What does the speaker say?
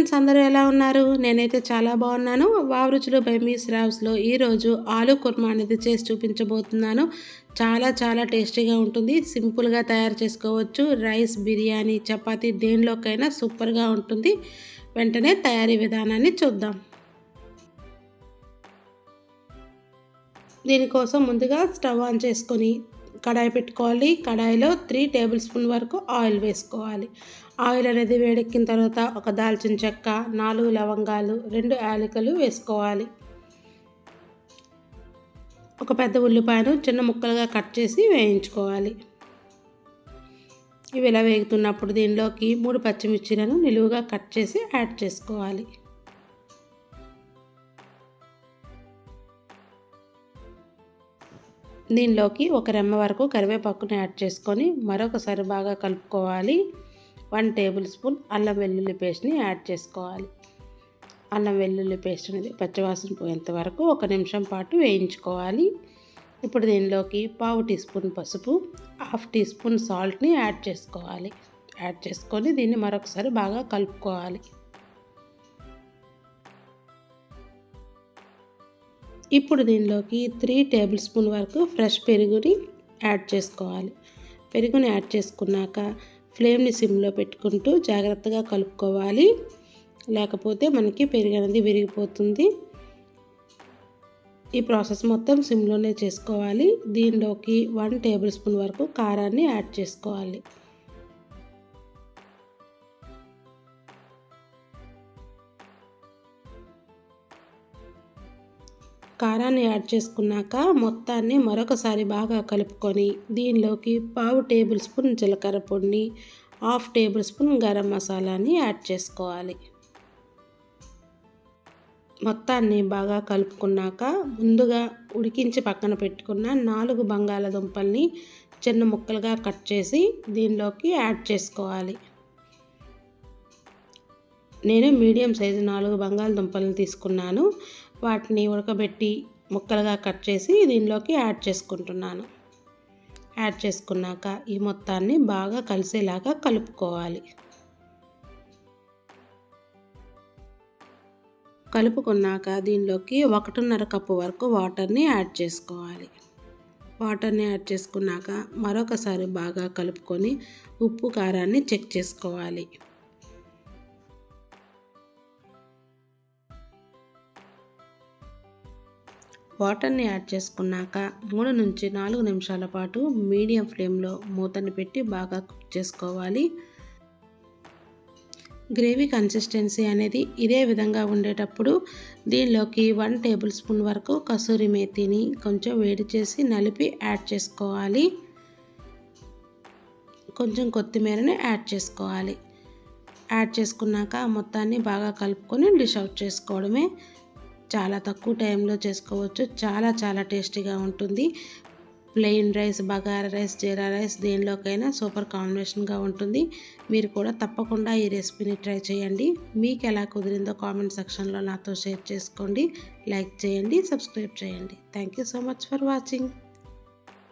Friends, అందరూ ఎలా ఉన్నారు? నేనైతే చాలా బాగున్నాను. వావ్ రుచులు బై మిస్ రావ్స్లో ఈరోజు ఆలూ కుర్మా అనేది చేసి చూపించబోతున్నాను. చాలా చాలా టేస్టీగా ఉంటుంది. సింపుల్గా తయారు చేసుకోవచ్చు. రైస్, బిర్యానీ, చపాతీ దేనిలోకైనా సూపర్గా ఉంటుంది. వెంటనే తయారీ విధానాన్ని చూద్దాం. దీనికోసం ముందుగా స్టవ్ ఆన్ చేసుకొని కడాయి పెట్టుకోవాలి. కడాయిలో 3 టేబుల్ స్పూన్ వరకు ఆయిల్ వేసుకోవాలి. ఆయిల్ అనేది వేడెక్కిన తర్వాత ఒక దాల్చిన చెక్క, 4 లవంగాలు, 2 యాలకులు వేసుకోవాలి. ఒక పెద్ద ఉల్లిపాయను చిన్న ముక్కలుగా కట్ చేసి వేయించుకోవాలి. ఇవి ఇలా వేగుతున్నప్పుడు దీనిలోకి 3 పచ్చిమిర్చిలను నిలువుగా కట్ చేసి యాడ్ చేసుకోవాలి. దీనిలోకి ఒక రెమ్మ వరకు కరివేపాకుని యాడ్ చేసుకొని మరొకసారి బాగా కలుపుకోవాలి. 1 టేబుల్ స్పూన్ అల్లం వెల్లుల్లి పేస్ట్ని యాడ్ చేసుకోవాలి. అల్లం వెల్లుల్లి పేస్ట్ అనేది పచ్చివాసన పోయేంత వరకు 1 నిమిషం పాటు వేయించుకోవాలి. ఇప్పుడు దీనిలోకి 1/2 టీ స్పూన్ పసుపు, 1/2 టీ స్పూన్ సాల్ట్ని యాడ్ చేసుకోవాలి. యాడ్ చేసుకొని దీన్ని మరొకసారి బాగా కలుపుకోవాలి. ఇప్పుడు దీనిలోకి 3 టేబుల్ స్పూన్ వరకు ఫ్రెష్ పెరుగుని యాడ్ చేసుకోవాలి. పెరుగుని యాడ్ చేసుకున్నాక ఫ్లేమ్ని సిమ్లో పెట్టుకుంటూ జాగ్రత్తగా కలుపుకోవాలి. లేకపోతే మనకి పెరుగు అనేది విరిగిపోతుంది. ఈ ప్రాసెస్ మొత్తం సిమ్లోనే చేసుకోవాలి. దీనిలోకి 1 టేబుల్ స్పూన్ వరకు కారాన్ని యాడ్ చేసుకోవాలి. కారాన్ని యాడ్ చేసుకున్నాక మొత్తాన్ని మరొకసారి బాగా కలుపుకొని దీనిలోకి 1/2 టేబుల్ స్పూన్ జీలకర్ర పొడిని, 1/2 టేబుల్ స్పూన్ గరం మసాలాని యాడ్ చేసుకోవాలి. మొత్తాన్ని బాగా కలుపుకున్నాక ముందుగా ఉడికించి పక్కన పెట్టుకున్న 4 బంగాళాదుంపల్ని చిన్న ముక్కలుగా కట్ చేసి దీనిలోకి యాడ్ చేసుకోవాలి. నేను మీడియం సైజు 4 బంగాళదుంపలను తీసుకున్నాను. వాటిని ఉడకబెట్టి ముక్కలుగా కట్ చేసి దీనిలోకి యాడ్ చేసుకుంటున్నాను. యాడ్ చేసుకున్నాక ఈ మొత్తాన్ని బాగా కలిసేలాగా కలుపుకోవాలి. కలుపుకున్నాక దీనిలోకి 1.5 కప్పు వరకు వాటర్ని యాడ్ చేసుకోవాలి. వాటర్ని యాడ్ చేసుకున్నాక మరొకసారి బాగా కలుపుకొని ఉప్పు కారాన్ని చెక్ చేసుకోవాలి. వాటర్ని యాడ్ చేసుకున్నాక 3 నుంచి 4 నిమిషాల పాటు మీడియం ఫ్లేమ్లో మూతని పెట్టి బాగా కుక్ చేసుకోవాలి. గ్రేవీ కన్సిస్టెన్సీ అనేది ఇదే విధంగా ఉండేటప్పుడు దీనిలోకి 1 టేబుల్ స్పూన్ వరకు కసూరి మేతిని కొంచెం వేడి చేసి నలిపి యాడ్ చేసుకోవాలి. కొంచెం కొత్తిమీరని యాడ్ చేసుకోవాలి. యాడ్ చేసుకున్నాక మొత్తాన్ని బాగా కలుపుకొని డిష్ అవుట్ చేసుకోవడమే. చాలా తక్కువ టైంలో చేసుకోవచ్చు. చాలా చాలా టేస్టీగా ఉంటుంది. ప్లెయిన్ రైస్, బగారా రైస్, జీరా రైస్ దేనిలోకైనా సూపర్ కాంబినేషన్గా ఉంటుంది. మీరు కూడా తప్పకుండా ఈ రెసిపీని ట్రై చేయండి. మీకు ఎలా కుదిరిందో కామెంట్ సెక్షన్లో నాతో షేర్ చేసుకోండి. లైక్ చేయండి, సబ్స్క్రైబ్ చేయండి. Thank you so much for watching.